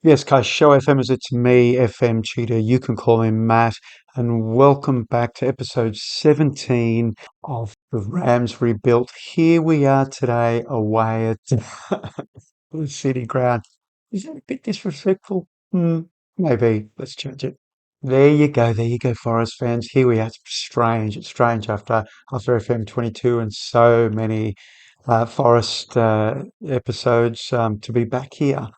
Yes, guys, Show FM is it's me, FM Cheetah. You can call me Matt, and welcome back to episode 17 of the Rams Rebuilt. Here we are today away at the City Ground. Is that a bit disrespectful? Maybe. Let's change it. There you go, Forest fans. Here we are. It's strange after FM 22 and so many Forest episodes to be back here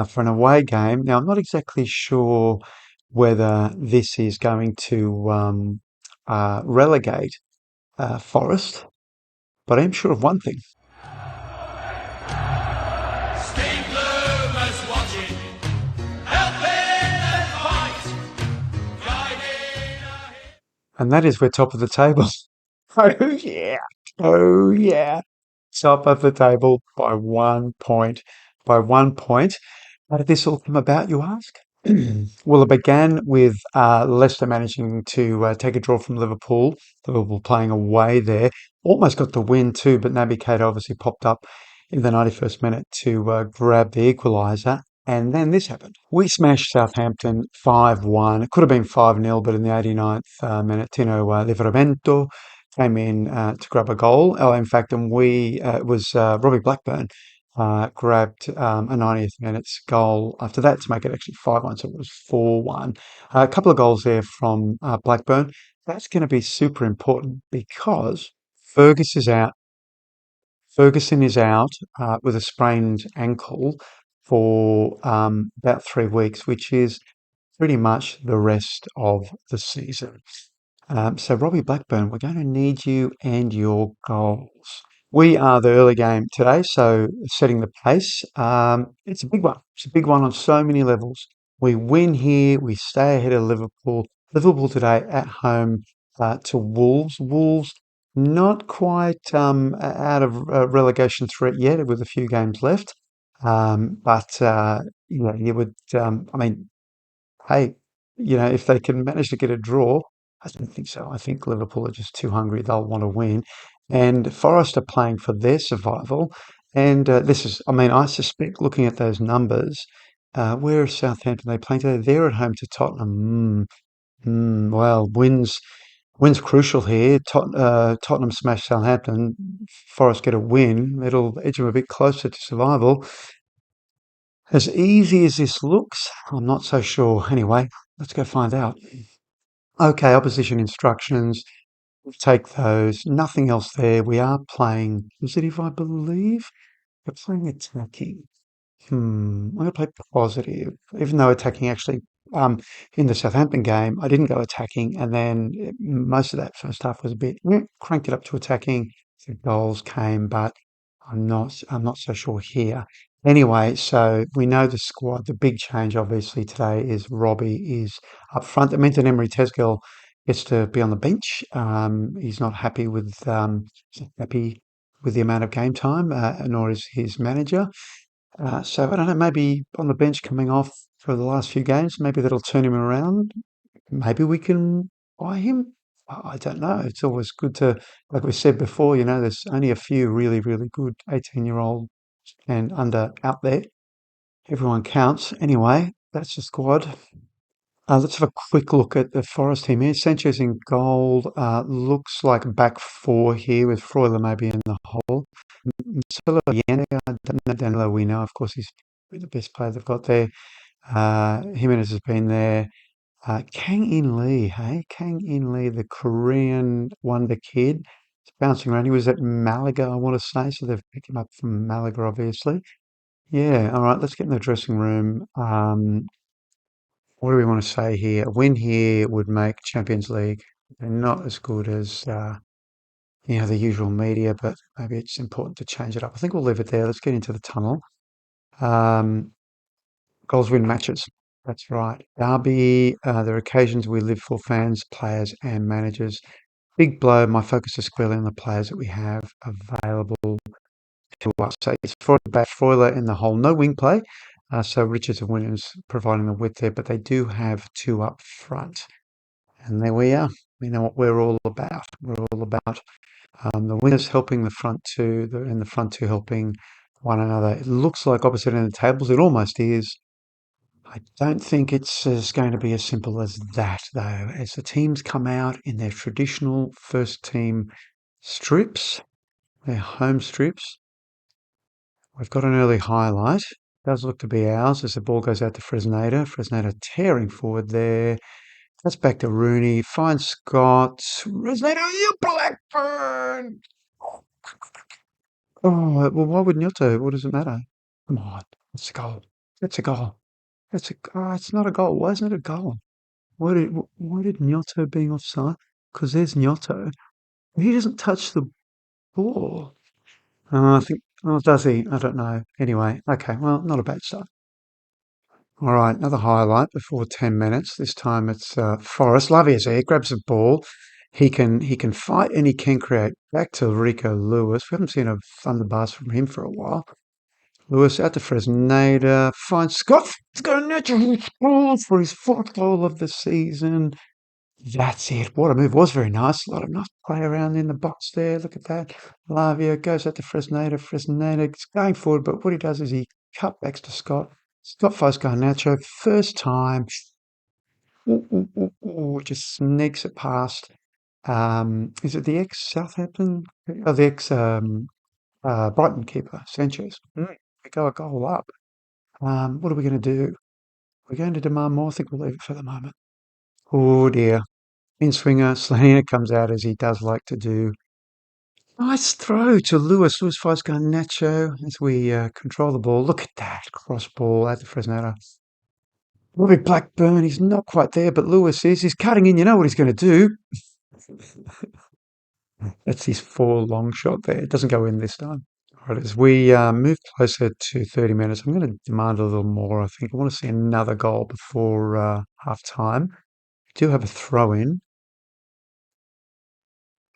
for an away game. Now, I'm not exactly sure whether this is going to relegate Forest, but I am sure of one thing, Stay blue as watching, helping and fight, guiding a and that is we're top of the table. Oh, yeah. Oh, yeah. Top of the table by 1 point. By 1 point. How did this all come about, you ask? Well, it began with Leicester managing to take a draw from Liverpool. Liverpool playing away there. Almost got the win too, but Naby Keita obviously popped up in the 91st minute to grab the equaliser. And then this happened. We smashed Southampton 5-1. It could have been 5-0, but in the 89th minute, Tino Livramento came in to grab a goal. Oh, in fact, and it was Robbie Blackburn grabbed a 90th minutes goal after that to make it actually 5-1, so it was 4-1. A couple of goals there from Blackburn. That's going to be super important because Fergus is out. Ferguson is out with a sprained ankle for about 3 weeks, which is pretty much the rest of the season. So, Robbie Blackburn, we're going to need you and your goals. We are the early game today, so setting the pace. It's a big one. It's a big one on so many levels. We win here, we stay ahead of Liverpool. Liverpool today at home to Wolves. Wolves not quite out of relegation threat yet, with a few games left. But yeah, you would. I mean, hey, if they can manage to get a draw, I don't think so. I think Liverpool are just too hungry. They'll want to win. And Forest are playing for their survival. And this is, I mean, I suspect looking at those numbers, where is Southampton? They playing today? They're at home to Tottenham. Well, wins crucial here. Tottenham smash Southampton. Forest get a win. It'll edge them a bit closer to survival. As easy as this looks, I'm not so sure. Anyway, let's go find out. Okay, opposition instructions. We'll take those. Nothing else there. We are playing positive, I believe. We're playing attacking. I'm going to play positive, even though attacking actually, in the Southampton game, I didn't go attacking, and then most of that first half was a bit cranked it up to attacking. The goals came, but I'm not so sure here. Anyway, so we know the squad. The big change, obviously, today is Robbie is up front. That means that Emery Tezgel gets to be on the bench. He's not happy with the amount of game time, nor is his manager. So I don't know, maybe on the bench coming off for the last few games, maybe that'll turn him around. Maybe we can buy him. I don't know. It's always good to, like we said before, there's only a few really, really good 18-year-old and under out there. Everyone counts. Anyway, that's the squad. Let's have a quick look at the Forest team here. Sanchez in goal. Looks like a back four here with Freuler maybe in the hole. Marcelo Allende, I don't know Danilo, we know, of course, he's the best player they've got there. Jimenez has been there. Kang In Lee, hey? Kang In Lee, the Korean wonder kid. He's bouncing around. He was at Malaga, I want to say, so they've picked him up from Malaga, obviously. Yeah, all right, let's get in the dressing room. What do we want to say here? A win here would make Champions League. They're not as good as the usual media, but maybe it's important to change it up. I think we'll leave it there. Let's get into the tunnel. Um, Goals win matches. That's right. Derby, there are occasions we live for fans, players, and managers. Big blow. My focus is squarely on the players that we have available to us. So it's Freuler in the hole. No wing play. So Richards and Williams providing the width there, but they do have two up front. And there we are. We know what we're all about. We're all about the wingers helping the front two, and the front two helping one another. It looks like opposite end of the tables. It almost is. I don't think it's going to be as simple as that, though, as the teams come out in their traditional first team strips, their home strips. We've got an early highlight. Does look to be ours as the ball goes out to Fresneda. Fresneda tearing forward there. That's back to Rooney. Finds Scott. Fresneda, you Blackburn! Oh, well, why wouldn't Nyoto? What does it matter? Come on. It's a goal. It's a goal. It's not a goal. Why isn't it a goal? Why did Nyoto being offside? Because there's Nyoto. He doesn't touch the ball. I think, oh, does he? I don't know. Anyway, okay, well, not a bad start. All right, another highlight before 10 minutes. This time it's Forrest. Lavier's there, grabs the ball. He can fight and he can create. Back to Rico Lewis. We haven't seen a thunderburst from him for a while. Lewis out to Fresneda. Finds Scott. He's got a natural score for his fourth goal of the season. That's it. What a move. Was very nice. A lot of nice play around in the box there. Look at that. Lavia goes out to Fresneda. Fresneda is going forward, but what he does is he cutbacks to Scott. Scott finds Garnacho. First time. Just sneaks it past. Is it the ex-Southampton? Oh, the ex-Brighton keeper, Sanchez. We go a goal up. What are we going to do? We're going to demand more. I think we'll leave it for the moment. Oh dear. In swinger, Slater comes out as he does like to do. Nice throw to Lewis. Lewis finds Garnacho as we control the ball. Look at that cross ball at the Fresneda. Robbie Blackburn, he's not quite there, but Lewis is. He's cutting in. You know what he's going to do. That's his four long shot there. It doesn't go in this time. All right, as we move closer to 30 minutes, I'm going to demand a little more. I think I want to see another goal before half time. We do have a throw in.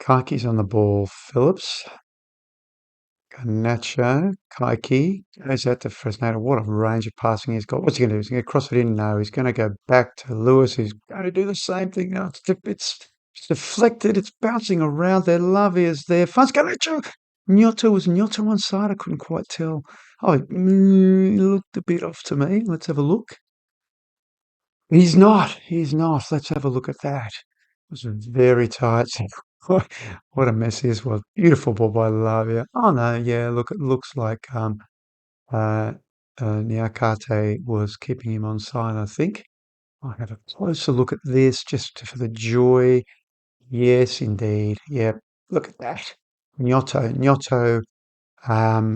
Kaki's on the ball. Phillips. Garnacho, Kaiki, goes out to Fresneda. What a range of passing he's got. What's he going to do? He's going to cross it in? No, he's going to go back to Lewis. He's going to do the same thing now. It's deflected. It's bouncing around there. Lovey is there. Finds Garnacho. Nyoto was Nyoto on side. I couldn't quite tell. Oh, he looked a bit off to me. Let's have a look. He's not. He's not. Let's have a look at that. It was very tight. What a mess this was. Beautiful ball by Lavia. Oh no, yeah, look, it looks like uh, Niakate was keeping him on side, I think. I'll have a closer look at this just for the joy. Yes, indeed. Yeah, look at that. Gnotto,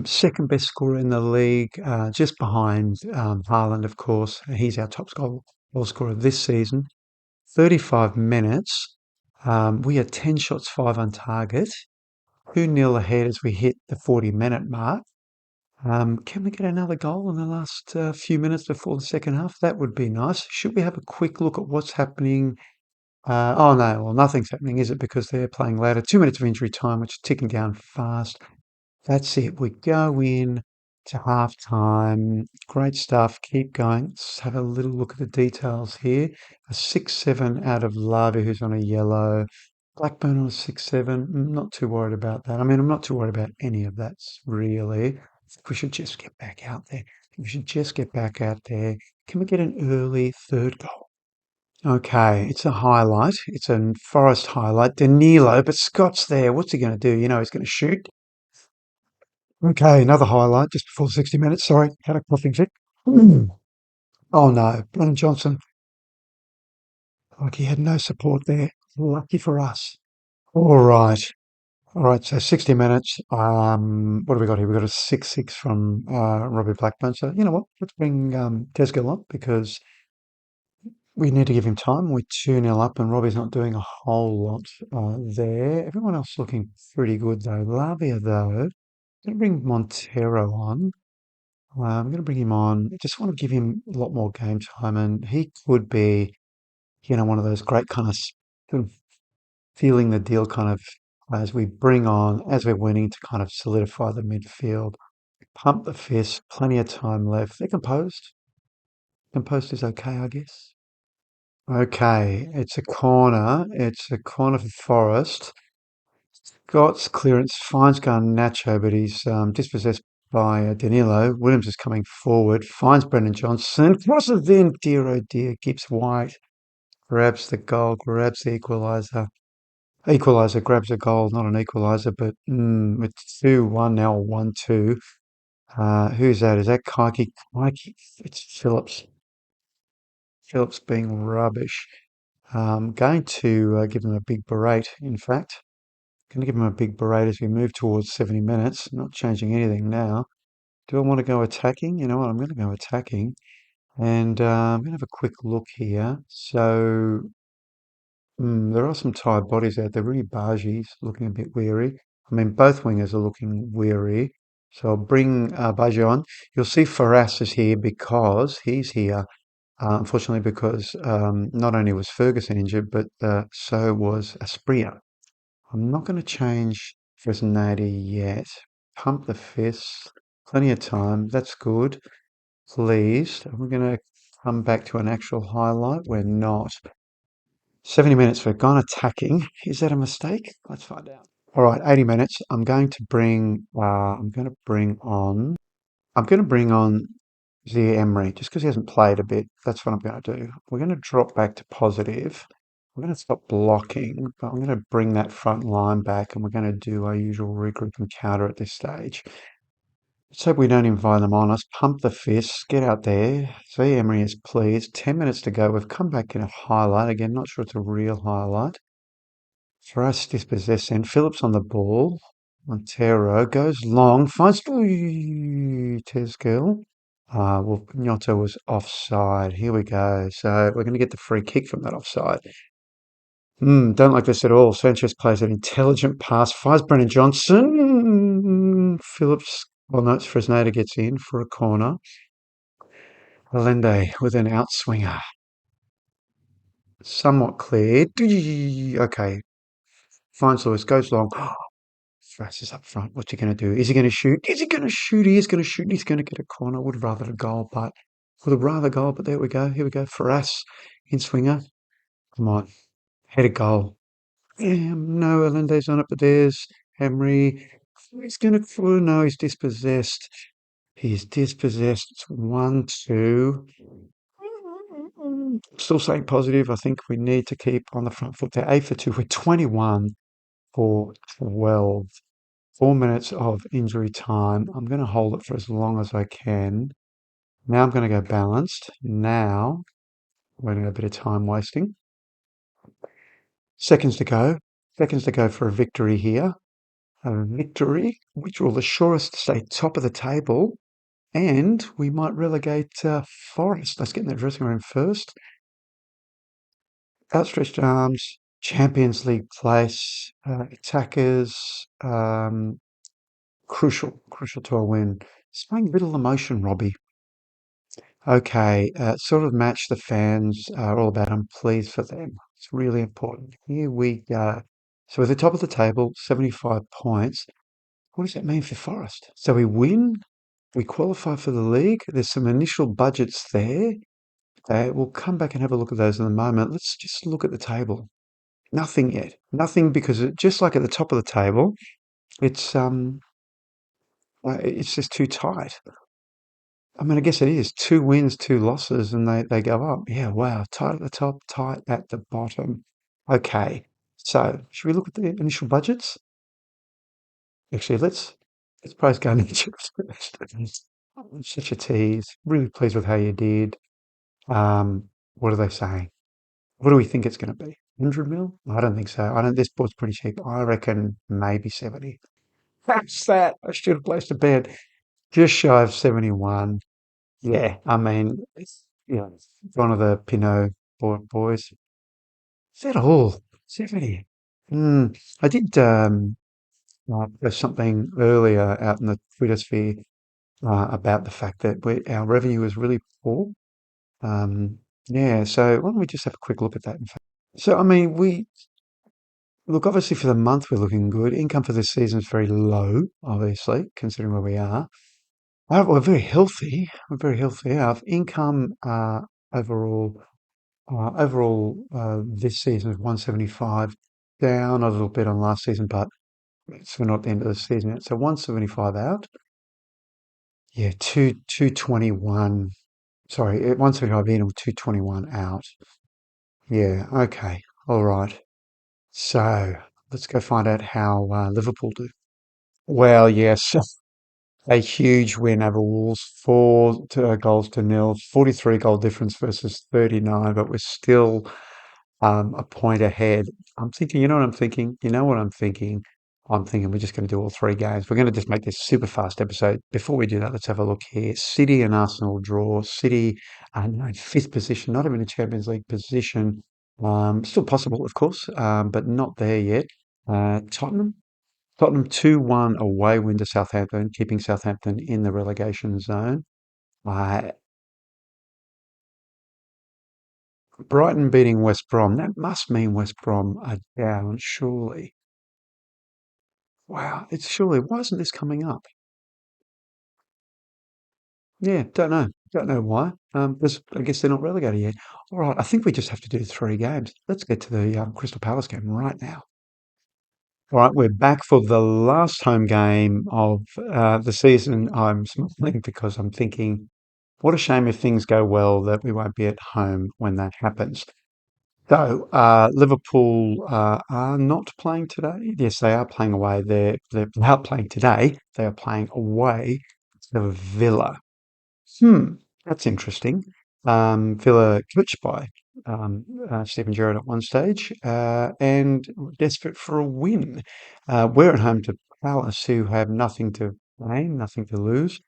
second best scorer in the league, just behind Haaland, of course. He's our top goal scorer this season. 35 minutes. We are 10 shots, 5 on target. 2-0 ahead as we hit the 40-minute mark. Can we get another goal in the last few minutes before the second half? That would be nice. Should we have a quick look at what's happening? Oh no, well, nothing's happening, is it? Because they're playing later. 2 minutes of injury time, which is ticking down fast. That's it. We go in to half time. Great stuff. Keep going. Let's have a little look at the details here. A 6-7 out of Lavi, who's on a yellow. Blackburn on a 6-7. Not too worried about that. I mean, I'm not too worried about any of that, really. I think we should just get back out there. We should just get back out there. Can we get an early third goal? Okay, it's a highlight. It's a Forest highlight. Danilo, but Scott's there. What's he going to do? You know, he's going to shoot. Okay, another highlight just before 60 minutes. Sorry, had a coughing fit. Oh no, Brennan Johnson. Like he had no support there. Lucky for us. All right. All right, so 60 minutes. What have we got here? We've got a 6-6 from Robbie Blackburn. So, you know what? Let's bring Tesco up because we need to give him time. We're 2-0 up and Robbie's not doing a whole lot there. Everyone else looking pretty good though. Lavia though. Going to bring Montero on. I'm going to bring him on. I just want to give him a lot more game time, and he could be, one of those great kind of sort of feeling the deal kind of as we bring on, as we're winning to kind of solidify the midfield. Pump the fist, plenty of time left. They're composed. Composed is okay, I guess. Okay, it's a corner. It's a corner for Forest. Scott's clearance finds Garnacho, but he's dispossessed by Danilo. Williams is coming forward, finds Brendan Johnson, crosses in, dear oh dear, Gibbs White grabs the goal, grabs the equaliser. Equaliser grabs a goal, not an equaliser, but it's 2-1 now, 1-2. Who's that? Is that Kike? Kike, it's Phillips. Phillips being rubbish. Going to give him a big berate, in fact. Going to give him a big berate as we move towards 70 minutes. Not changing anything now. Do I want to go attacking? You know what? I'm going to go attacking. And I'm going to have a quick look here. So there are some tired bodies out there. Really Baji's looking a bit weary. I mean, both wingers are looking weary. So I'll bring Baji on. You'll see Faras is here because he's here. Unfortunately, because not only was Ferguson injured, but so was Aspria. I'm not going to change Fresnadi yet. Pump the fists. Plenty of time. That's good. Pleased. We're going to come back to an actual highlight. We're not. 70 minutes, we've gone attacking. Is that a mistake? Let's find out. All right, 80 minutes. I'm going to bring on Zia Emery just because he hasn't played a bit. That's what I'm going to do. We're going to drop back to positive. We're going to stop blocking, but I'm going to bring that front line back and we're going to do our usual regroup and counter at this stage. Let's hope we don't invite them on us. Pump the fists, get out there. Zia Emery is pleased. 10 minutes to go. We've come back in a highlight. Again, not sure it's a real highlight. For us, dispossessed and Phillips on the ball. Montero goes long, finds Tezgel. Well, Gnotto was offside. Here we go. So we're going to get the free kick from that offside. Don't like this at all. Sanchez plays an intelligent pass, finds Brennan Johnson. Phillips, well, no, it's Fresneda gets in for a corner. Allende with an outswinger. Somewhat cleared. Okay. Finds Lewis, goes long. Faras is up front. What's he going to do? Is he going to shoot? Is he going to shoot? He is going to shoot. He's going to get a corner. Would have rather a goal, but would have rather goal. But there we go. Here we go. Faras in swinger. Come on, head a goal. No, Alende's on it, but there's Emery. He's going to. Oh, no, he's dispossessed. He's dispossessed. It's 1-2. Still saying positive. I think we need to keep on the front foot there. 8 for 2. We're 21 for 12. 4 minutes of injury time. I'm going to hold it for as long as I can. Now I'm going to go balanced. Now we're going to go a bit of time wasting. Seconds to go. Seconds to go for a victory here. A victory which will assure us to stay top of the table. And we might relegate Forest. Let's get in the dressing room first. Outstretched arms. Champions League place. Attackers. Crucial to a win. Showing little emotion, Robbie. Okay, sort of match the fans are all about. I'm pleased for them. It's really important. Here we go. So we're at the top of the table, 75 points. What does that mean for Forest? So we win, we qualify for the league. There's some initial budgets there. We'll come back and have a look at those in a moment. Let's just look at the table. Nothing yet. Nothing because just like at the top of the table, it's just too tight. I mean, I guess it is. 2 wins, 2 losses, and they go up. Yeah, wow. Tight at the top, tight at the bottom. Okay. So should we look at the initial budgets? Actually, let's praise Garnier first. Such a tease. Really pleased with how you did. What are they saying? What do we think it's going to be? 100 mil? I don't think so. I don't. This board's pretty cheap. I reckon maybe 70. That's that. I should have placed a bet. Just shy of 71. Yeah, I mean, it's one of the Pinot boys. Is that all? 70. I did post something earlier out in the Twitter sphere about the fact that our revenue is really poor. Yeah, so why don't we just have a quick look at that? In fact, so I mean, we look obviously for the month we're looking good. Income for this season is very low, obviously, considering where we are. We're very healthy. We're very healthy. Our income overall this season is 175, down a little bit on last season, but we're not at the end of the season yet. So 175 out. Yeah, 221. Sorry, 175 in or 221 out. Yeah, okay. All right. So let's go find out how Liverpool do. Well, yes, a huge win over Wolves, goals to nil, 43 goal difference versus 39, but we're still a point ahead. I'm thinking, you know what I'm thinking? You know what I'm thinking? I'm thinking we're just going to do all three games. We're going to just make this super fast episode. Before we do that, let's have a look here. City and Arsenal draw. City, in fifth position, not even a Champions League position. Still possible, of course, but not there yet. Tottenham 2-1 away win to Southampton, keeping Southampton in the relegation zone. Uh, Brighton beating West Brom. That must mean West Brom are down, surely. Wow, it's surely. Why isn't this coming up? Yeah, don't know. Don't know why. I guess they're not relegated yet. All right, I think we just have to do three games. Let's get to the Crystal Palace game right now. All right, we're back for the last home game of the season. I'm smiling because I'm thinking, what a shame if things go well that we won't be at home when that happens. So, Liverpool are not playing today. Yes, they are playing away. They're not playing today. They are playing away to Villa. Hmm, that's interesting. Villa coached by Stephen Gerrard at one stage and desperate for a win. We're at home to Palace, who have nothing to gain, nothing to lose.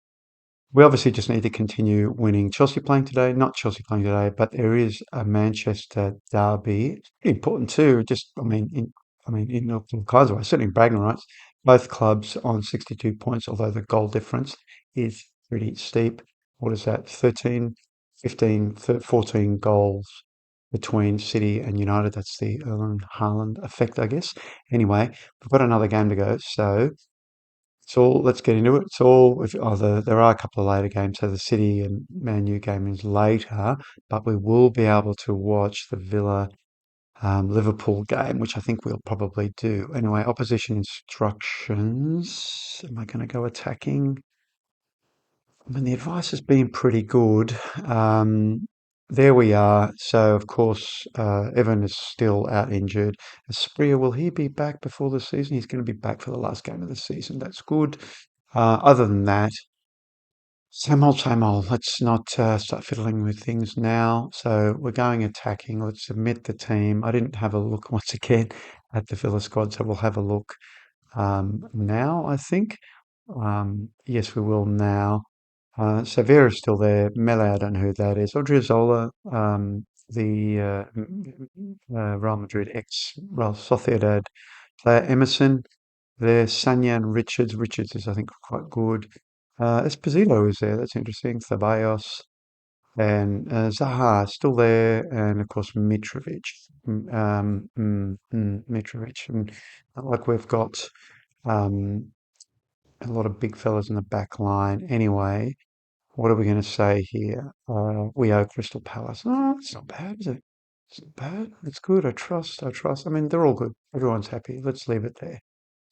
We obviously just need to continue winning. Chelsea playing today, not Chelsea playing today, but there is a Manchester derby. It's pretty important too. In all kinds of ways, certainly in bragging rights. Both clubs on 62 points, although the goal difference is pretty steep. What is that? 13, 15, 14 goals between City and United. That's the Erling Haaland effect, I guess. Anyway, we've got another game to go, so. Let's get into it. There are a couple of later games. So the City and Man U game is later, but we will be able to watch the Villa Liverpool game, which I think we'll probably do. Anyway, opposition instructions. Am I going to go attacking? I mean, the advice has been pretty good. Um, there we are. So, of course, Evan is still out injured. Asprilla, will he be back before the season? He's going to be back for the last game of the season. That's good. Other than that, same old, same old. Let's not start fiddling with things now. So we're going attacking. Let's submit the team. I didn't have a look once again at the Villa squad, so we'll have a look now, I think. Yes, we will now. Severa's still there. Mele, I don't know who that is. Odriozola, the Real Madrid Real Sociedad player. Emerson there. Sanyan Richards. Richards is, I think, quite good. Esposito is there. That's interesting. Ceballos and Zaha still there. And, of course, Mitrovic. Mitrovic. And like we've got um, a lot of big fellas in the back line. Anyway, what are we going to say here? We owe Crystal Palace. Oh, it's not bad, is it? It's not bad. It's good. I trust. I trust. I mean, they're all good. Everyone's happy. Let's leave it there.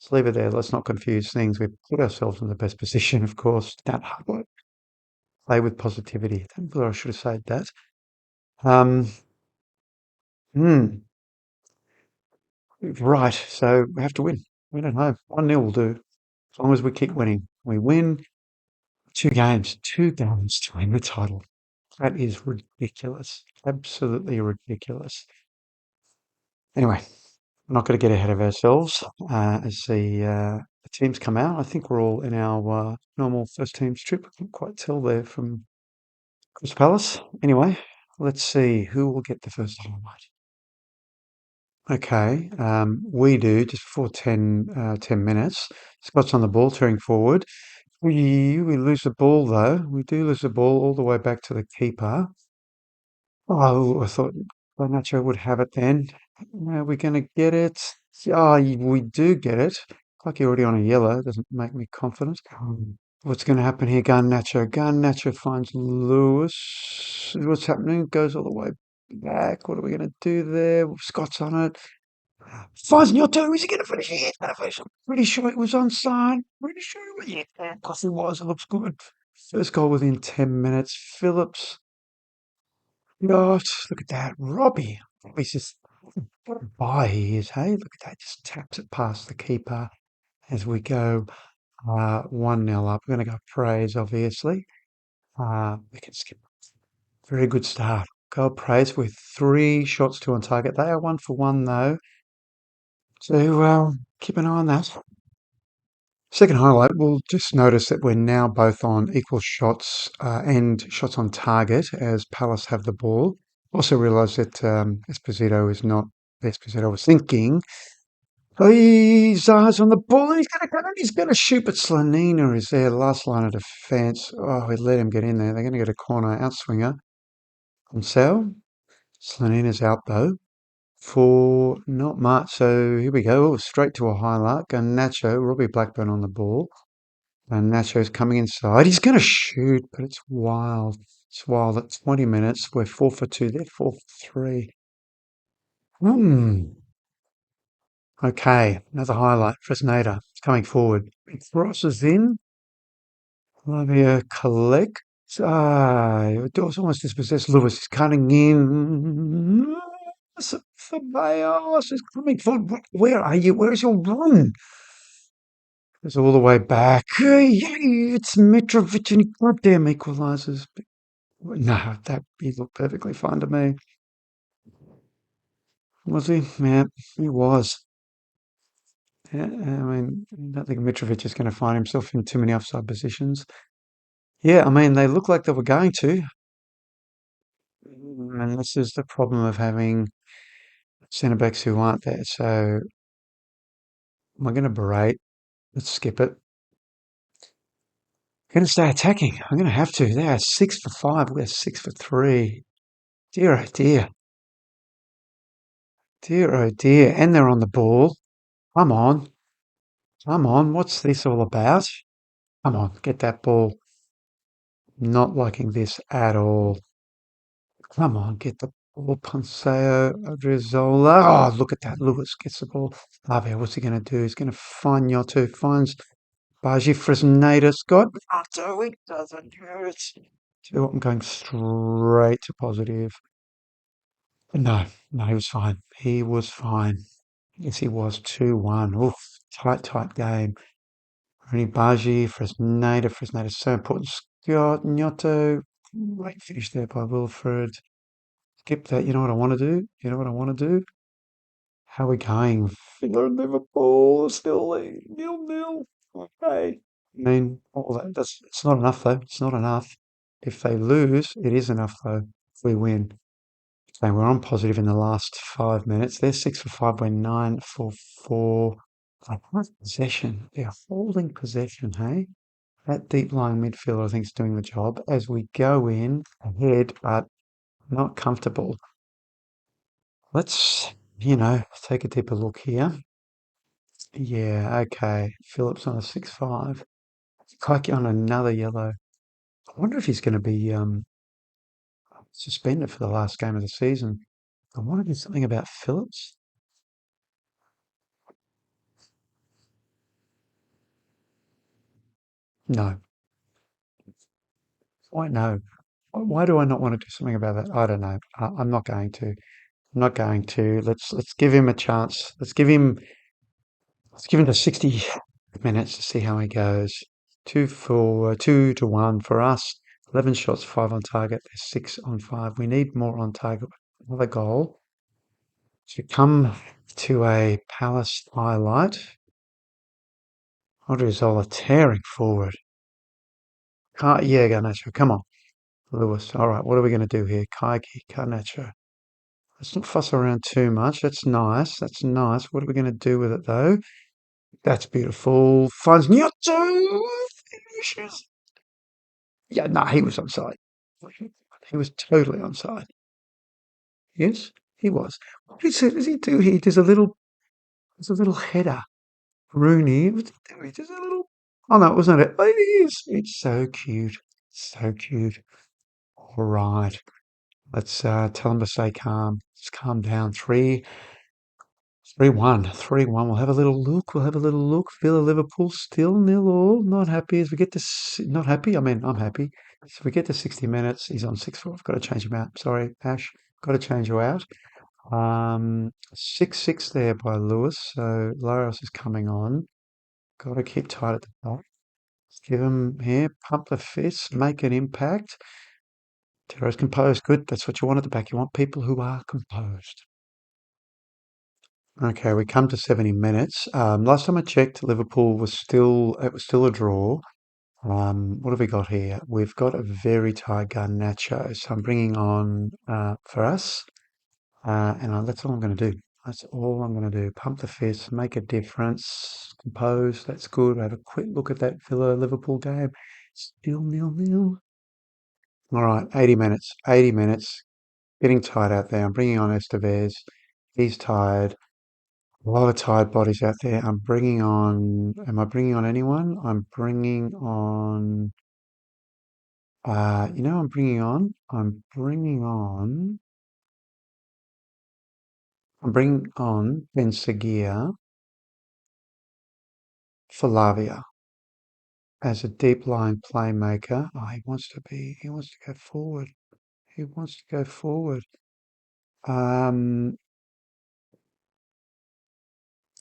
Let's leave it there. Let's not confuse things. We've put ourselves in the best position, of course. That hard work. Play with positivity. I think I should have said that. Um, hmm, right. So we have to win. Win at home. 1-0 will do. As long as we keep winning. We win two games to win the title. That is ridiculous. Absolutely ridiculous. Anyway, we're not going to get ahead of ourselves as the teams come out. I think we're all in our normal first teams trip. I can't quite tell there from Crystal Palace. Anyway, let's see who will get the first highlight. Okay, we do just before 10 minutes. Scott's on the ball, tearing forward. We lose the ball though. We do lose the ball all the way back to the keeper. Oh, I thought Nacho would have it then. Are we going to get it? Oh, we do get it. Like you're already on a yellow. Doesn't make me confident. What's going to happen here? Gun Nacho. Gun Nacho finds Lewis. What's happening? Goes all the way back. What are we going to do there? Scott's on it. Finds Gnotto. Is he going to finish it? He's going to finish. I'm pretty sure it was onside. Pretty sure it was. Yeah, of course it was. It looks good. First goal within 10 minutes. Phillips. Gosh, look at that. Robbie's just what a buy he is, hey? Look at that. Just taps it past the keeper as we go 1-0 up. We're going to go praise, obviously. We can skip. Very good start. Go praise with 3 shots, 2 on target. They are 1 for 1, though. So keep an eye on that. Second highlight, we'll just notice that we're now both on equal shots and shots on target as Palace have the ball. Also realise that Esposito is not Esposito was thinking. He's eyes on the ball and he's going to shoot, but Slanina is there, last line of defence. Oh, we let him get in there. They're going to get a corner outswinger. On sale. Slanina's out though for not much. So here we go. Oh, straight to a highlight. Nacho, Robbie Blackburn on the ball. And Nacho's coming inside. He's going to shoot, but it's wild. It's wild. At 20 minutes, we're 4 for 2. They're 4 for 3. Okay, another highlight. Fresneda coming forward. He crosses in. Lavia collects. It was almost dispossessed. Lewis is cutting in. Ceballos is coming forward. Where are you? Where is your run? It's all the way back. Yay, it's Mitrovic and he goddamn equalises. No, that he looked perfectly fine to me. Was he? Yeah, he was. Yeah, I mean, I don't think Mitrovic is going to find himself in too many offside positions. Yeah, I mean, they look like they were going to. And this is the problem of having centre backs who aren't there. So am I going to berate? Let's skip it. I'm going to stay attacking. I'm going to have to. They are 6 for 5. We're 6 for 3. Dear, oh dear. Dear, oh dear. And they're on the ball. Come on. Come on. What's this all about? Come on. Get that ball. Not liking this at all. Come on. Get the ball. Ponceo, Odriozola. Oh, look at that. Lewis gets the ball. What's he going to do? He's going to find Yoto. Finds Baji Fresneda. Scott. Otto, he doesn't do it. So I'm going straight to positive. No, no, he was fine. He was fine. Yes, he was 2-1. Oof, tight game. Rooney Baji, Fresneda so important. Scott Gnotto, great finish there by Wilfred. Skip that. You know what I want to do? You know what I want to do? How are we going? Villa and Liverpool still 0-0. Okay. I mean, all that's it's not enough though. It's not enough. If they lose, it is enough though. If we win. So we're on positive in the last 5 minutes. They're 6 for 5. We're 9 for 4. I have possession. They're holding possession, hey? That deep lying midfielder, I think, is doing the job as we go in ahead, but not comfortable. Let's, take a deeper look here. Yeah, okay. Phillips on a 6-5. Kike on another yellow. I wonder if he's going to be suspended for the last game of the season. I want to do something about Phillips. No. Why no? Why do I not want to do something about that? I don't know. I'm not going to. I'm not going to. Let's give him a chance. Let's give him the 60 minutes to see how he goes. 2-1 for us. 11 shots, 5 on target. There's 6 on 5. We need more on target. Another goal. To come to a Palace highlight. Odriozola tearing forward. Yeah, Garnacho, come on. Lewis. All right, what are we going to do here? Kaiki, Garnacho. Let's not fuss around too much. That's nice. That's nice. What are we going to do with it, though? That's beautiful. Finds Nyoto. Finishes. Yeah, no, he was onside. He was totally onside. Yes, he was. What does he do here? There's a little header. Rooney. What's he doing? Just a little. Oh no, it wasn't it. It is. It's so cute. So cute. All right. Let's tell him to stay calm. Let's calm down. 3-1, 3-1. We'll have a little look. We'll have a little look. Villa Liverpool still nil all. Not happy as we get to not happy. I mean, I'm happy. So we get to 60 minutes. He's on 6-4. I've got to change him out. Sorry, Ash. Got to change you out. 6-6 there by Lewis. So Larios is coming on. Got to keep tight at the top. Give him here. Pump the fist. Make an impact. Terro's composed. Good. That's what you want at the back. You want people who are composed. Okay, we come to 70 minutes. Last time I checked, Liverpool was still a draw. What have we got here? We've got a very tight gun, Nacho. So I'm bringing on for us, that's all I'm going to do. That's all I'm going to do. Pump the fist, make a difference, compose. That's good. Have a quick look at that Villa Liverpool game. Still 0-0. All right, 80 minutes. 80 minutes. Getting tired out there. I'm bringing on Estevez. He's tired. A lot of tired bodies out there. I'm bringing on. Am I bringing on anyone? I'm bringing on. I'm bringing on. I'm bringing on Ben Seguir for Lavia as a deep line playmaker. Oh, he wants to be. He wants to go forward. He wants to go forward. Um,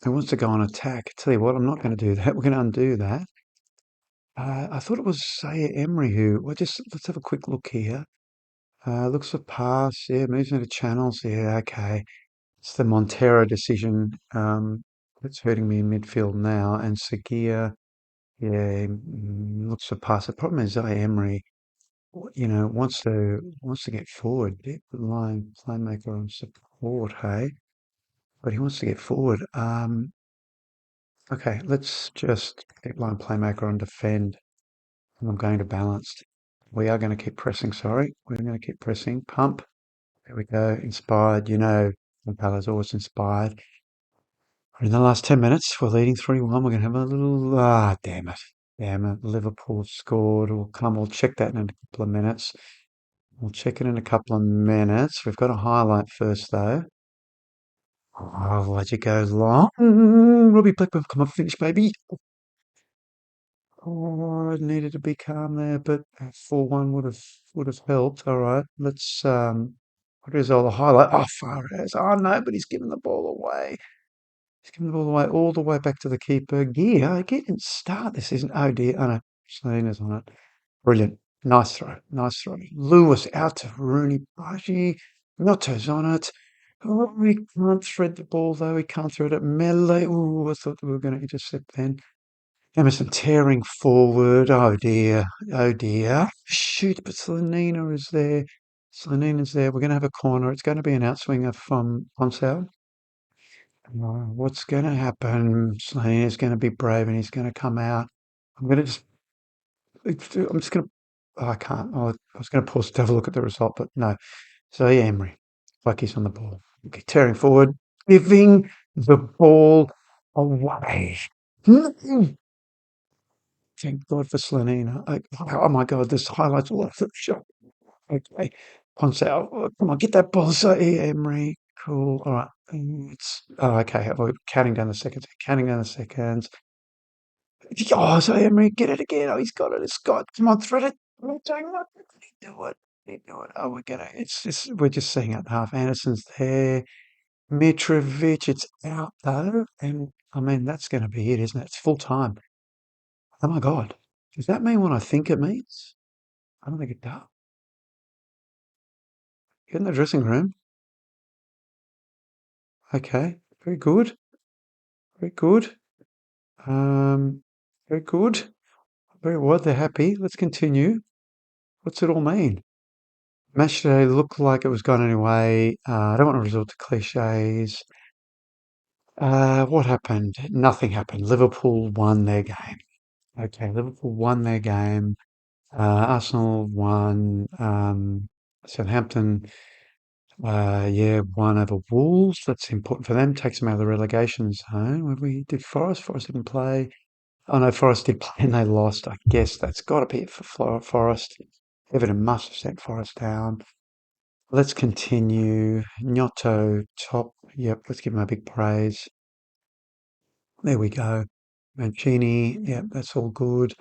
he wants to go on attack. Tell you what, I'm not going to do that. We're going to undo that. I thought it was Zaire Emery who. Well, just let's have a quick look here. Looks for pass. Yeah, moves into channels. Yeah, okay. It's the Montero decision that's hurting me in midfield now. And Seguir, yeah, looks for pass. The problem is Emery, wants to get forward. Deep line playmaker on support, hey, but he wants to get forward. Okay, let's just deep line playmaker on defend. And I'm going to balanced. We are going to keep pressing. Sorry, we're going to keep pressing. Pump. There we go. Inspired. Pala's always inspired. In the last 10 minutes, we're leading 3-1. We're going to have a little. Damn it. Damn it. Liverpool scored. We'll check that in a couple of minutes. We'll check it in a couple of minutes. We've got a highlight first, though. Oh, why'd you go long? Robbie Blackburn, come on, finish, baby. Oh, I needed to be calm there, but 4-1 would have helped. All right, what is all the highlight? Oh, far as. Oh no, but he's given the ball away. He's given the ball away all the way back to the keeper. Gear, he didn't start this season. Oh dear, oh no, Salinas on it. Brilliant. Nice throw. Nice throw. Lewis out to Rooney. Baji. Notto's on it. Oh, he can't thread the ball though. He can't thread it. Melee. Oh, I thought we were going to intercept then. Emerson tearing forward. Oh dear. Oh dear. Shoot, but Slanina is there. Slanina's there. We're going to have a corner. It's going to be an outswinger from Ponsel. What's going to happen? Slanina's going to be brave and he's going to come out. I'm going to just I'm just going to. Oh, I can't. I was going to pause to have a look at the result, but no. So yeah, Emery, like he's on the ball, okay, tearing forward, giving the ball away. No! Thank God for Slanina. Oh my God, this highlights all of the shot. Okay, Ponsel, come on, get that ball. So yeah, Emery, cool. All right, okay. We're counting down the seconds. Counting down the seconds. Oh, so Emery, get it again. Oh, he's got it. It's got. Come on, thread it. Come on, take it. Do it. Do it. Oh, we're just seeing it half. Anderson's there. Mitrovic, it's out though. And I mean, that's going to be it, isn't it? It's full time. Oh my God. Does that mean what I think it means? I don't think it does. Get in the dressing room. Okay. Very good. Very good. Um, very good. Very well. They're happy. Let's continue. What's it all mean? Match today looked like it was gone anyway. I don't want to resort to cliches. What happened? Nothing happened. Liverpool won their game. Okay, Liverpool won their game. Arsenal won. Southampton, yeah, won over Wolves. That's important for them. Takes them out of the relegation zone. When we did Forest, Forest didn't play. Oh no, Forest did play and they lost. I guess that's got to be it for Forest. Everton must have sent Forest down. Let's continue. Gnotto top. Yep, let's give him a big praise. There we go. Mancini, yep, that's all good.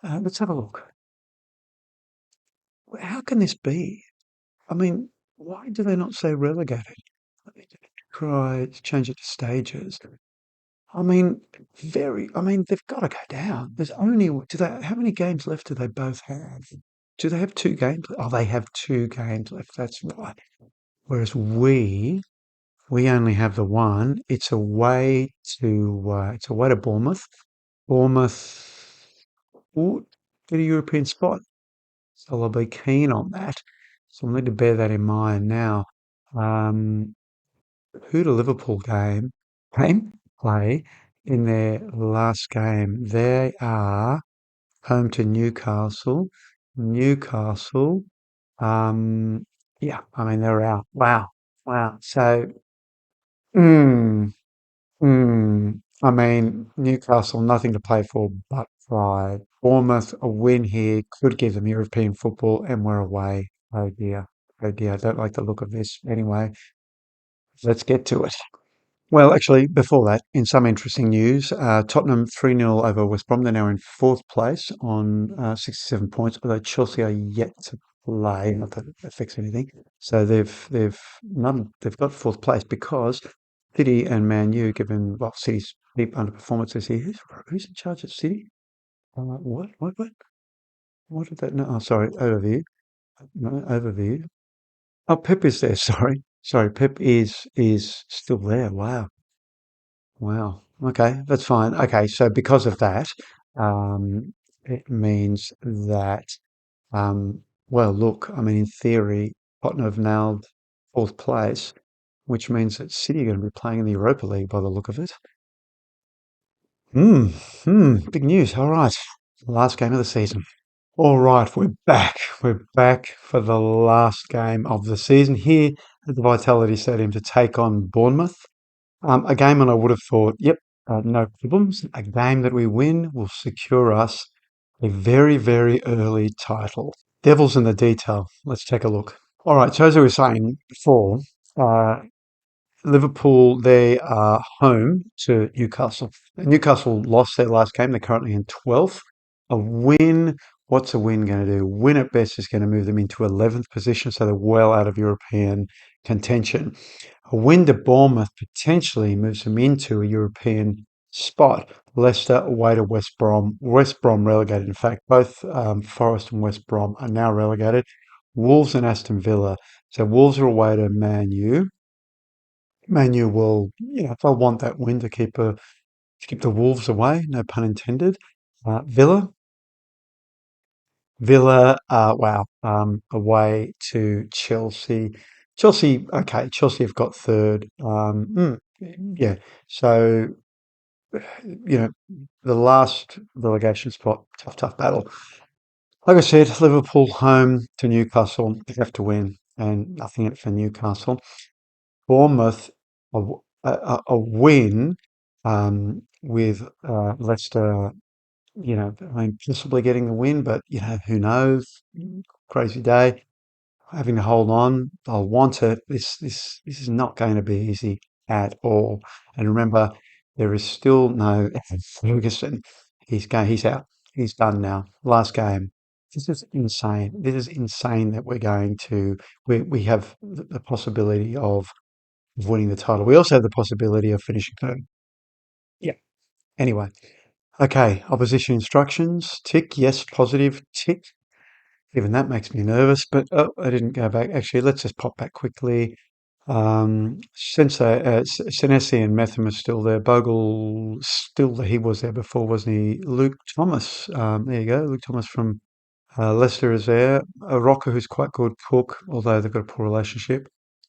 Let's have a look. How can this be? I mean, why do they not say relegated? Try to change it to stages. I mean, they've got to go down. There's only, how many games left do they both have? Do they have two games? Oh, they have two games left. That's right. Whereas we only have the one. It's away to Bournemouth. Bournemouth would get a European spot. So I'll be keen on that. So we'll need to bear that in mind now. Um, who do Liverpool play in their last game? They are home to Newcastle. Newcastle. Um, yeah, I mean they're out. Wow, wow. So, mm, I mean Newcastle, nothing to play for but pride. Bournemouth, a win here could give them European football, and we're away. Oh dear, oh dear. I don't like the look of this. Anyway, let's get to it. Well, actually, before that, in some interesting news, Tottenham 3-0 over West Brom. They're now in fourth place on 67 points, although Chelsea are yet to play. Not that it affects anything. So they've got fourth place because City and Man U, given well City's deep underperformances here. Who's in charge at City? What did that? No, oh, sorry, overview. No, overview. Oh, Pep is there. Sorry, Pep is still there. Wow. Wow. Okay, that's fine. Okay, so because of that, it means that, well, look, I mean, in theory, Tottenham have nailed fourth place, which means that City are going to be playing in the Europa League by the look of it. Big news. All right, last game of the season. All right, we're back. We're back for the last game of the season here at the Vitality Stadium to take on Bournemouth. A game, and I would have thought, yep, no problems. A game that we win will secure us a very, very early title. Devil's in the detail. Let's take a look. All right, so as I was saying before, uh, Liverpool, they are home to Newcastle. Newcastle lost their last game. They're currently in 12th. A win, what's a win going to do? Win at best is going to move them into 11th position, so they're well out of European contention. A win to Bournemouth potentially moves them into a European spot. Leicester away to West Brom. West Brom relegated. In fact, both Forest and West Brom are now relegated. Wolves and Aston Villa. So Wolves are away to Man U. Man U will, they'll want that win to keep the Wolves away. No pun intended. Villa, wow, away to Chelsea. Chelsea, okay, Chelsea have got third. Yeah, so the last relegation spot, tough battle. Like I said, Liverpool home to Newcastle, they have to win, and nothing in it for Newcastle. Bournemouth, a win with Leicester, I mean, possibly getting the win, but who knows? Crazy day. Having to hold on. They'll want it. This is not going to be easy at all. And remember, there is still no Evan Ferguson. He's out. He's done now. Last game. This is insane. This is insane that we have the possibility of winning the title. We also have the possibility of finishing third. Yeah. Anyway, okay. Opposition instructions. Tick. Yes. Positive. Tick. Even that makes me nervous. But oh, I didn't go back. Actually, let's just pop back quickly. Senesi and Metham are still there. Bogle still he was there before, wasn't he? Luke Thomas. There you go. Luke Thomas from Leicester is there. A rocker who's quite good. Cook, although they've got a poor relationship.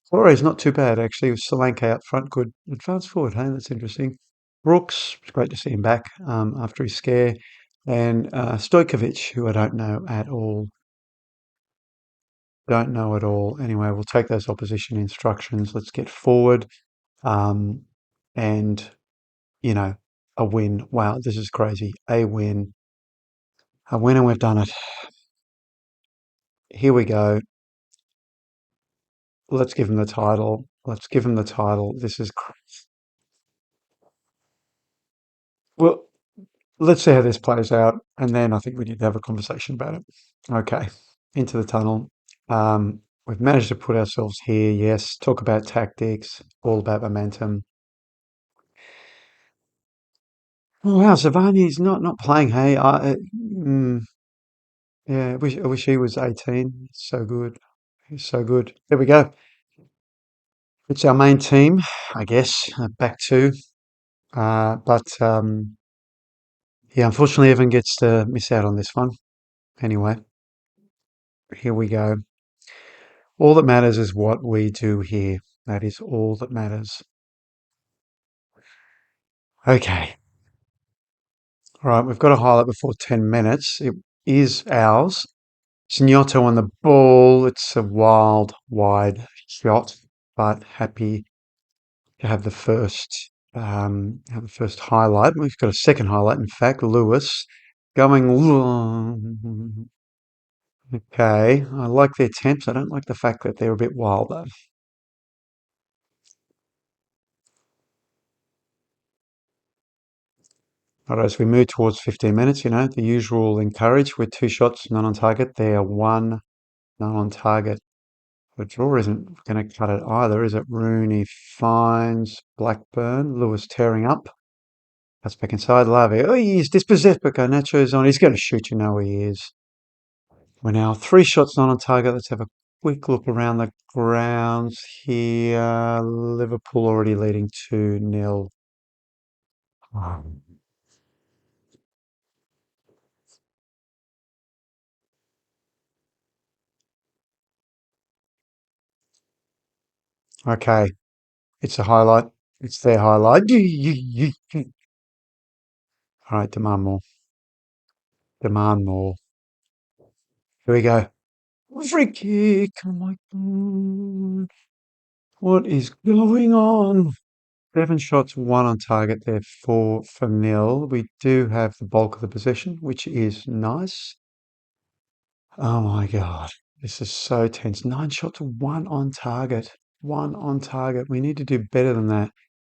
Flores not too bad actually. With Solanke out front, good advance forward. Hey, that's interesting. Brooks, it's great to see him back after his scare, and Stojkovic, who I don't know at all. Don't know at all. Anyway, we'll take those opposition instructions. Let's get forward, um, and you know, a win. Wow, this is crazy. A win, and we've done it. Here we go. Let's give him the title. Let's give him the title. Well, let's see how this plays out, and then I think we need to have a conversation about it. Okay, into the tunnel. We've managed to put ourselves here. Yes, talk about tactics, all about momentum. Oh, wow, Savani's not playing. Hey, yeah, I wish he was 18. So good. He's so good. There we go. It's our main team, I guess. Back to. But yeah, unfortunately, Evan gets to miss out on this one. Anyway, here we go. All that matters is what we do here. That is all that matters. Okay. All right, we've got a highlight before 10 minutes. It is ours. Signotto on the ball. It's a wild, wide shot, but happy to have the first highlight. We've got a second highlight, in fact, Lewis going long. Okay, I like the attempts. I don't like the fact that they're a bit wild though. All right, as we move towards 15 minutes, the usual encourage with two shots, none on target. They are one, none on target. The draw isn't going to cut it either, is it? Rooney finds Blackburn. Lewis tearing up. Cuts back inside. Lavi. Oh, he's dispossessed, but Garnacho's on. He's going to shoot. You know he is. We're now three shots not on target. Let's have a quick look around the grounds here. Liverpool already leading 2-0. Okay, it's a highlight. It's their highlight. All right, demand more. Demand more. Here we go. Free kick. Oh my God. What is going on? Seven shots, one on target there, for nil. We do have the bulk of the possession, which is nice. Oh my God. This is so tense. Nine shots, one on target. One on target. We need to do better than that.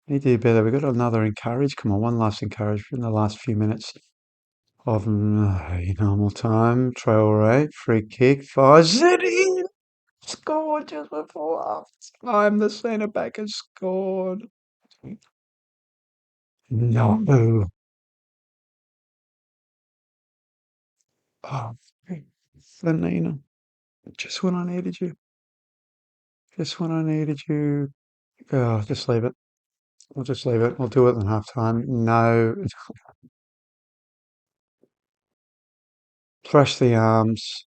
We need to do better. We've got another encourage. Come on, one last encourage in the last few minutes of normal time. Traore, free kick, fires it in. Scored just before half time. The centre back has scored. No. Oh, Fernina. Just when I needed you. Just when I needed you. Oh, just leave it. We'll just leave it. We'll do it in half time. No. Thrash the arms.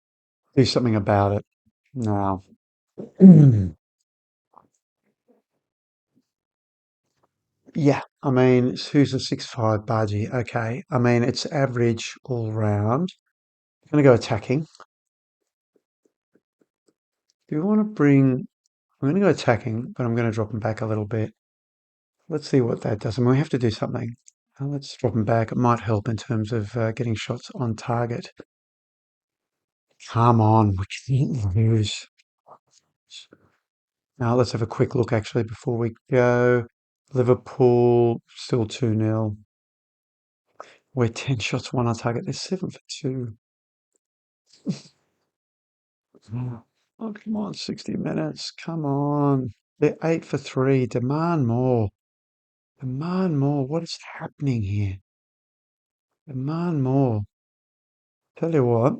Do something about it. No. Yeah, I mean, who's a 6'5" Baji? Okay, I mean, it's average all round. I'm going to go attacking. Do you want to bring... I'm going to go attacking, but I'm going to drop him back a little bit. Let's see what that does. I mean, we have to do something. Let's drop him back. It might help in terms of getting shots on target. Come on, we can't lose. Now let's have a quick look actually before we go. Liverpool still 2-0. We're 10 shots, one on target. They're 7 for 2. Oh, come on, 60 minutes. Come on. They're 8 for 3. Demand more. Demand more. What is happening here? Demand more. Tell you what,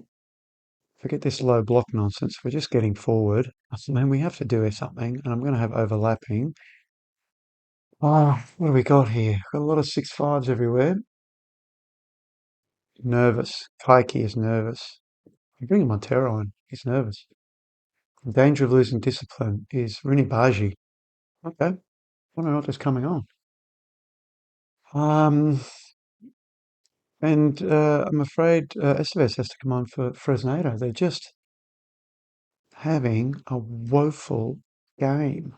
forget this low block nonsense. We're just getting forward. I mean, we have to do something, and I'm going to have overlapping. Oh, what do we got here? Got a lot of 6'5s everywhere. Nervous. Kaiki is nervous. You bring Montero in. He's nervous. In danger of losing discipline is Runibaji. Okay. I don't know what is coming on. Um, and I'm afraid Esteves has to come on for Fresneda. They're just having a woeful game.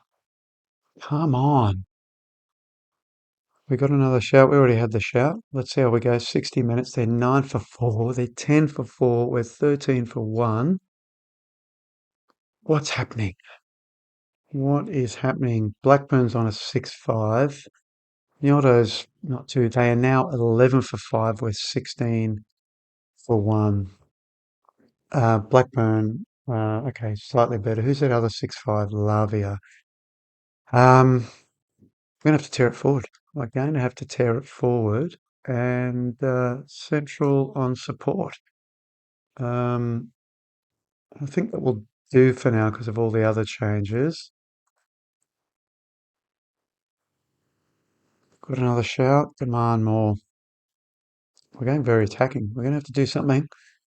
Come on. We got another shout. We already had the shout. Let's see how we go. 60 minutes. They're 9 for 4. They're 10 for 4. We're 13 for 1. What's happening? What is happening? Blackburn's on a 6-5. Nyoto's not too. They are now 11 for 5 with 16 for 1. Blackburn, okay, slightly better. Who's that other 6-5? Lavia. We're going to have to tear it forward. We're going to have to tear it forward. And Central on support. Um, I think that will do for now because of all the other changes. Got another shout. Demand more. We're going very attacking. We're going to have to do something.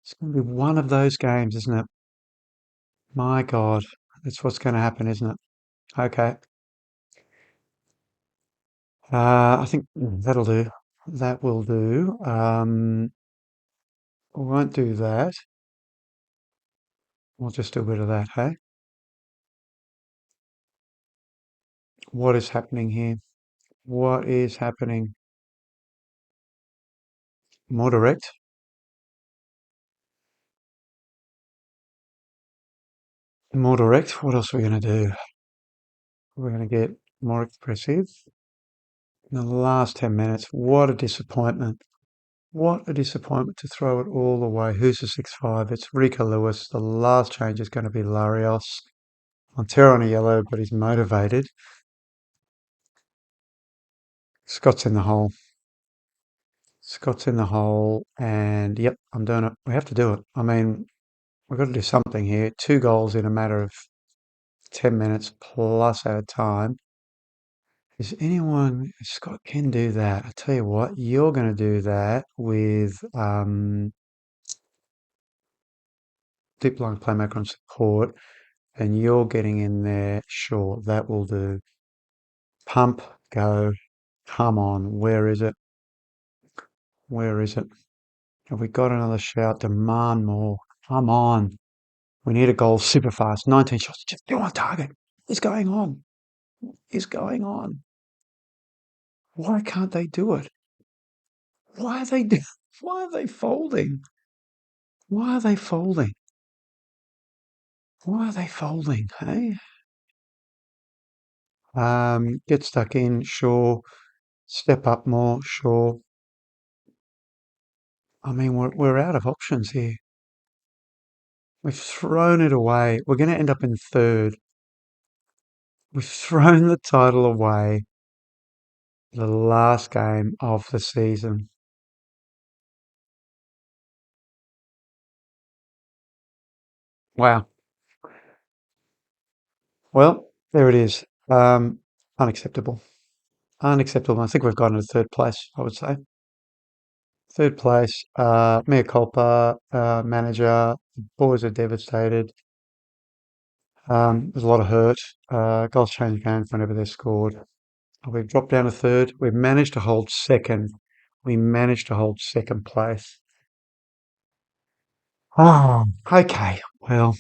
It's going to be one of those games, isn't it? My God, that's what's going to happen, isn't it? Okay. I think that'll do. That will do. We won't do that. We'll just do a bit of that, hey? What is happening here? What is happening? More direct. More direct. What else are we going to do? We're going to get more expressive. In the last 10 minutes, what a disappointment. What a disappointment to throw it all away. Who's the 6-5? It's Rico Lewis. The last change is going to be Larios. Montero on a yellow, but he's motivated. Scott's in the hole. Scott's in the hole. And yep, I'm doing it. We have to do it. I mean, we've got to do something here. 2 goals in a matter of 10 minutes plus added time. Is anyone, Scott can do that. I tell you what, you're going to do that with deep line playmaker on support, and you're getting in there. Sure, that will do. Pump, go. Come on, where is it? Where is it? Have we got another shout? Demand more. Come on. We need a goal super fast. 19 shots. Just do on target. What's going on? What is going on? Why can't they do it? Why are they do? Why are they folding? Why are they folding? Why are they folding? Hey, get stuck in. Sure. Step up more. Sure. I mean, we're out of options here. We've thrown it away. We're going to end up in third. We've thrown the title away. The last game of the season. Wow. Well, there it is. Unacceptable. Unacceptable. I think we've got into third place, I would say. Third place, mea culpa, manager. The boys are devastated. There's a lot of hurt. Goals change games whenever they're scored. We've dropped down to third. We've managed to hold second. We managed to hold second place. Oh, okay. Well,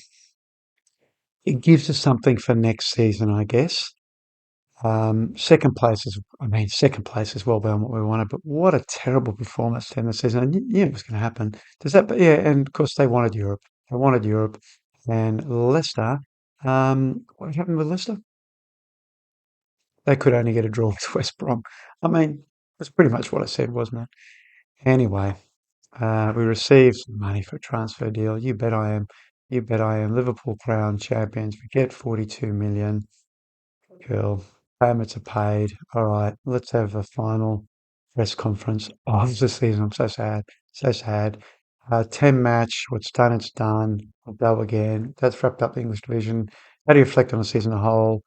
it gives us something for next season, I guess. Second place is, I mean, second place is well beyond what we wanted, but what a terrible performance to end the season. And you knew it was going to happen. Does that, but yeah, and of course they wanted Europe. They wanted Europe. And Leicester, what happened with Leicester? They could only get a draw with West Brom. I mean, that's pretty much what I said, wasn't it? Anyway, we received some money for a transfer deal. You bet I am. You bet I am. Liverpool crown champions. We get 42 million. Cool. Payments are paid. All right, let's have a final press conference of the season. I'm so sad. So sad. 10 match. What's done, it's done. We'll go again. That's wrapped up the English division. How do you reflect on the season as a whole?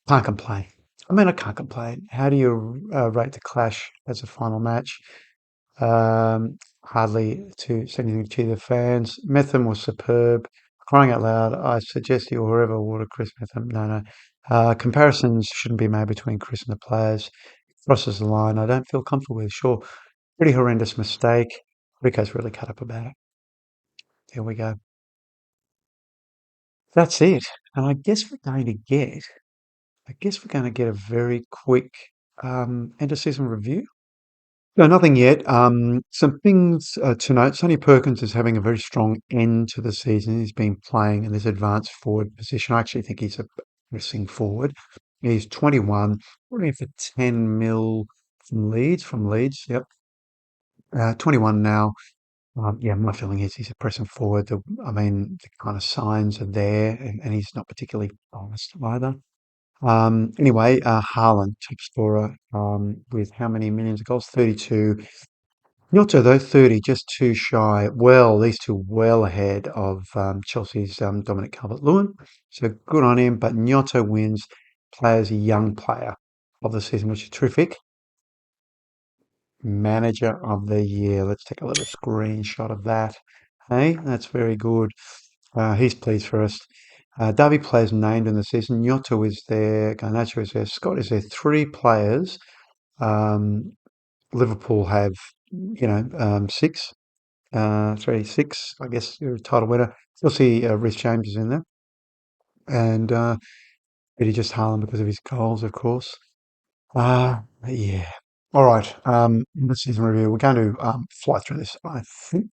Can't complain. I mean, I can't complain. How do you rate the clash as a final match? Hardly to say anything to the fans. Metham was superb. Crying out loud, I suggest you whoever order Chris Metham. No, no. Comparisons shouldn't be made between Chris and the players. Crosses the line. I don't feel comfortable with. Sure, pretty horrendous mistake. Rico's really cut up about it. There we go. That's it. And I guess we're going to get a very quick end of season review. No, nothing yet. Some things to note. Sonny Perkins is having a very strong end to the season. He's been playing in this advanced forward position. I actually think he's a pressing forward. He's 21, looking for 10 mil from Leeds, yep. 21 now. Yeah, my feeling is he's a pressing forward. I mean, the kind of signs are there, and he's not particularly fast either. Anyway, Haaland, top scorer, with how many millions of goals? 32. Gnotto, though, 30, just too shy. Well, these two well ahead of Chelsea's Dominic Calvert-Lewin. So good on him. But Gnotto wins Players Young Player of the season, which is terrific. Manager of the Year. Let's take a little screenshot of that. Hey, that's very good. He's pleased for us. Derby players named in the season. Gnotto is there. Garnacho is there. Scott is there. Three players. Um, Liverpool have, six. 3-6, I guess you're a title winner. You'll see Rhys James is in there, and really just Haaland because of his goals, of course. Yeah. All right. The season review. We're going to fly through this. I think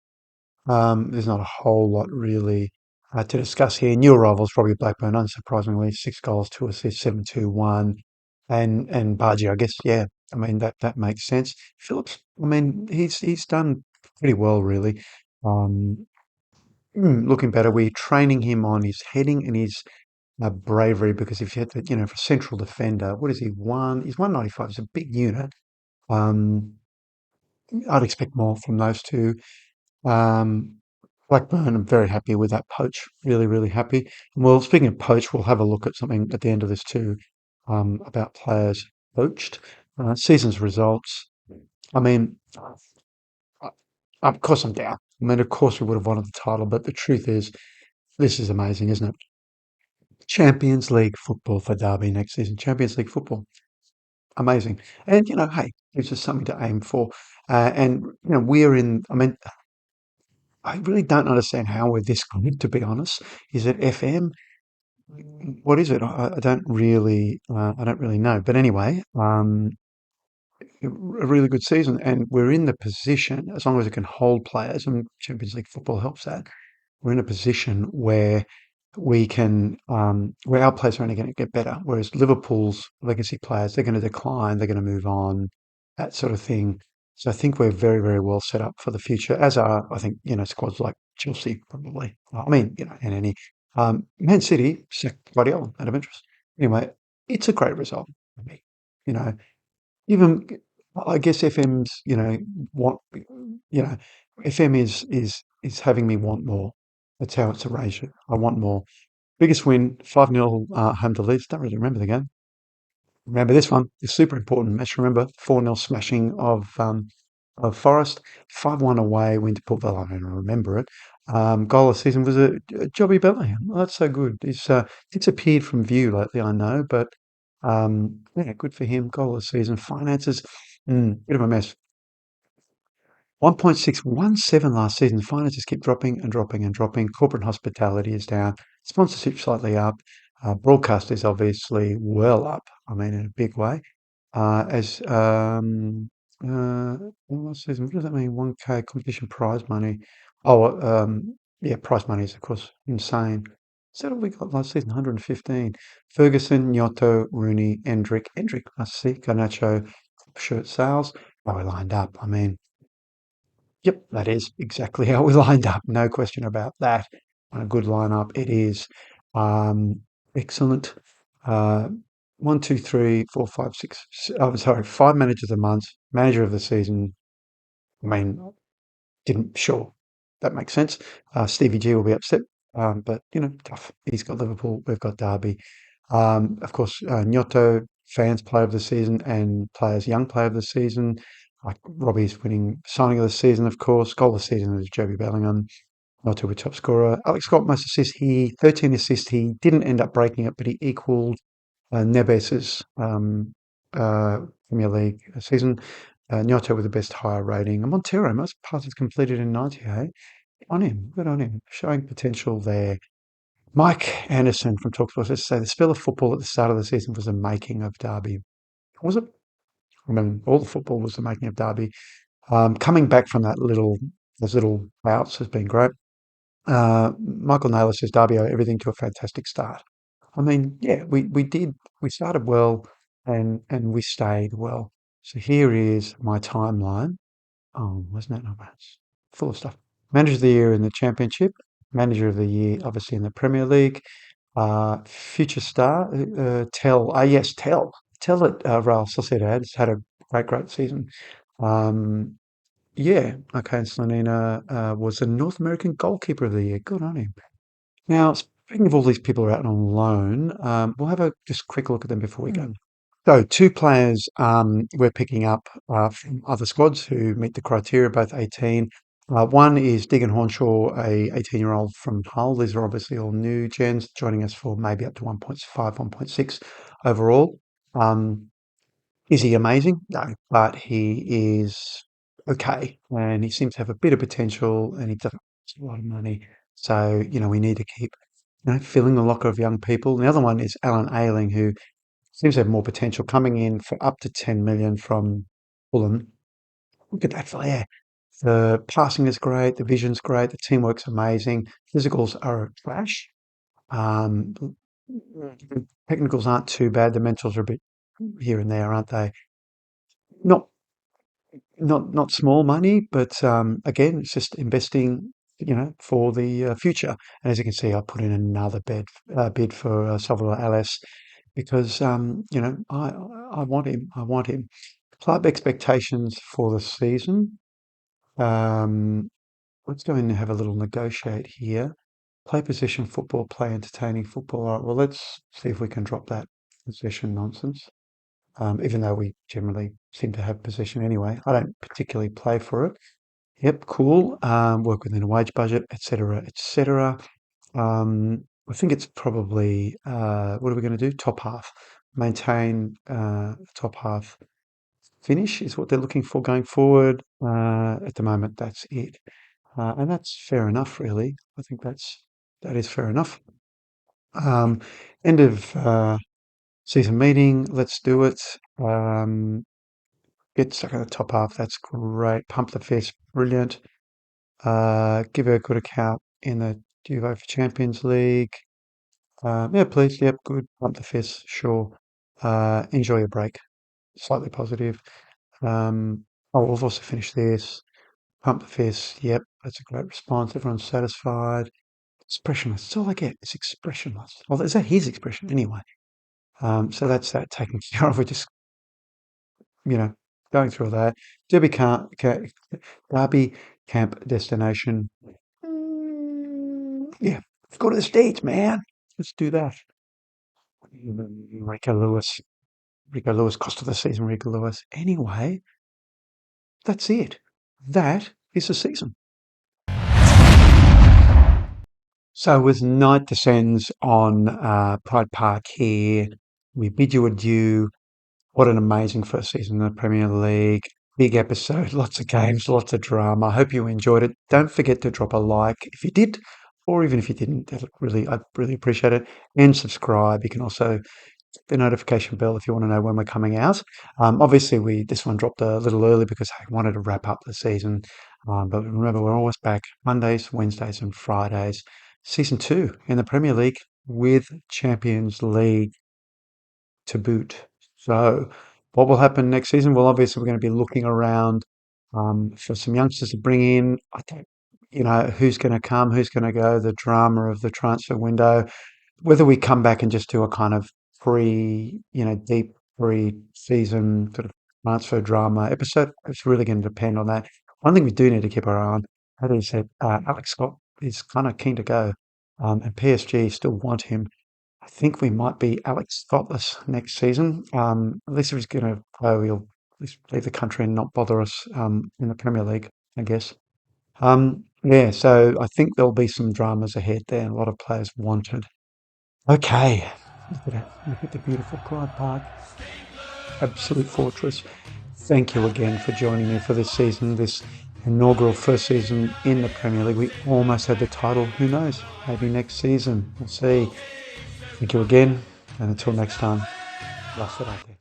there's not a whole lot really to discuss here. New arrivals probably Blackburn, unsurprisingly, 6 goals, 2 assists, 7-2-1, and Bargy. I guess, yeah. I mean that makes sense. Phillips. I mean he's done pretty well really. Um, Looking better. We're training him on his heading and his bravery because if you had to, for central defender, what is he? He's 195. He's a big unit. Um, I'd expect more from those two. Um, Blackburn, I'm very happy with that poach. Really, really happy. Well, speaking of poach, we'll have a look at something at the end of this too, about players poached. Season's results. I mean, uh, of course I'm down. I mean, of course we would have wanted the title, but the truth is, this is amazing, isn't it? Champions League football for Derby next season. Champions League football. Amazing. And, hey, gives us something to aim for. And, we're in, I mean, I really don't understand how we're this good, to be honest. Is it FM? What is it? I don't really know. But anyway, a really good season. And we're in the position, as long as it can hold players, and Champions League football helps that, we're in a position where where our players are only going to get better, whereas Liverpool's legacy players, they're going to decline, they're going to move on, that sort of thing. So I think we're very, very well set up for the future, as are, I think, squads like Chelsea, probably. I mean, and any. Man City, Guardiola, out of interest. Anyway, it's a great result for me. You know, even, I guess FM's, want, you know, FM is having me want more. That's how it's arranged. I want more. Biggest win, 5-0 home to Leeds. Don't really remember the game. Remember this one. It's super important match. Remember 4-0 smashing of Forest. 5-1 away win to Port Vale. I don't remember it. Goal of the season was a Jobby Bellingham. Oh, that's so good. He's disappeared from view lately, I know, but yeah, good for him. Goal of the season. Finances, bit of a mess. 1.617 last season. Finances keep dropping and dropping and dropping. Corporate hospitality is down. Sponsorship slightly up. Broadcast is obviously well up. I mean, in a big way. As Last season, what does that mean? 1K competition prize money. Oh, yeah, prize money is of course insane. Is that all we got last season? 115. Ferguson, Gnotto, Rooney, Endrick, I see. Garnacho, shirt sales. Oh, we lined up. I mean. Yep, that is exactly how we lined up. No question about that. A good lineup it is. Um, Excellent. Uh, 1, 2, 3, 4, 5, 6. I'm sorry, 5 managers a month. Manager of the season. I mean, didn't sure that makes sense. Stevie G will be upset, but tough. He's got Liverpool. We've got Derby. Of course, Gnotto, fans player of the season and players young player of the season. Like Robbie's winning signing of the season, of course. Goal of the season is Joby Bellingham. Gnotto with top scorer. Alex Scott most assists. 13 assists. He didn't end up breaking it, but he equalled Neves's Premier League season. Gnotto with the best higher rating. And Montero, most passes completed in 98. On him, good on him, showing potential there. Mike Anderson from TalkSport says, say the spell of football at the start of the season was the making of Derby. Was it? I mean, all the football was the making of Derby. Coming back from those little bouts has been great. Michael Naylor says Derby owe everything to a fantastic start. I mean, yeah, we started well and we stayed well. So here is my timeline. Oh, wasn't that not bad? Full of stuff. Manager of the year in the championship, manager of the year, obviously in the Premier League, future star, yes, Tell at Real Sociedad has had a great season. Um, yeah, okay, and Slanina was the North American goalkeeper of the year. Good on him. Now, speaking of all these people who are out on loan, we'll have a just quick look at them before we go. So, two players we're picking up from other squads who meet the criteria, both 18. One is Deegan Hornshaw, a 18-year-old from Hull. These are obviously all new gens, joining us for maybe up to 1.5, 1.6 overall. Um, is he amazing? No, but he is okay, and he seems to have a bit of potential, and he doesn't cost a lot of money. So, we need to keep, filling the locker of young people. The other one is Alan Ayling, who seems to have more potential, coming in for up to 10 million from Fulham. Look at that flair. The passing is great, the vision's great, the teamwork's amazing. Physicals are trash. Um, Technicals aren't too bad. The mentals are a bit here and there, aren't they? Not not small money, but again, it's just investing, for the future. And as you can see, I put in another bid for Salvador Alice because I want him. I want him. Club expectations for the season. Um, let's go in and have a little negotiate here. Play possession football, play entertaining football. All right, well, let's see if we can drop that possession nonsense. Even though we generally seem to have possession anyway. I don't particularly play for it. Yep, cool. Work within a wage budget, etc., etc. I think it's probably what are we going to do? Top half. Maintain top half finish is what they're looking for going forward. At the moment, that's it, and that's fair enough, really. I think that is fair enough. Um, End of season meeting. Let's do it. Get stuck in the top half. That's great. Pump the fist. Brilliant. Give her a good account in the Duo for Champions League. Yeah, please. Yep, good. Pump the fist. Sure. Enjoy your break. Slightly positive. Oh, we've also finished this. Pump the fist. Yep, that's a great response. Everyone's satisfied. Expressionless. That's all I get. It's expressionless. Well, is that his expression anyway? So that's that taken care of. We're just, you know, going through all that. Derby camp destination. Yeah, let's go to the States, man. Let's do that. Rico Lewis. Rico Lewis, cost of the season, Rico Lewis. Anyway, that's it. That is the season. So as night descends on Pride Park here, we bid you adieu. What an amazing first season in the Premier League. Big episode, lots of games, lots of drama. I hope you enjoyed it. Don't forget to drop a like if you did, or even if you didn't. I'd really appreciate it. And subscribe. You can also hit the notification bell if you want to know when we're coming out. Obviously, this one dropped a little early because I wanted to wrap up the season. But remember, we're always back Mondays, Wednesdays, and Fridays. Season 2 in the Premier League with Champions League to boot. So, what will happen next season? Well, obviously, we're going to be looking around for some youngsters to bring in. I don't, who's going to come, who's going to go, the drama of the transfer window, whether we come back and just do a kind of deep pre-season sort of transfer drama episode. It's really going to depend on that. One thing we do need to keep our eye on, that is that Alex Scott is kind of keen to go, and PSG still want him. I think we might be Alex Scottless next season. At least if he's going to go, he'll at least leave the country and not bother us in the Premier League, I guess. Yeah, so I think there'll be some dramas ahead there. A lot of players wanted. Okay, look at it. Look at the beautiful Pride Park, absolute fortress. Thank you again for joining me for this season, this inaugural first season in the Premier League. We almost had the title. Who knows? Maybe next season. We'll see. Thank you again, and until next time, blast it out there.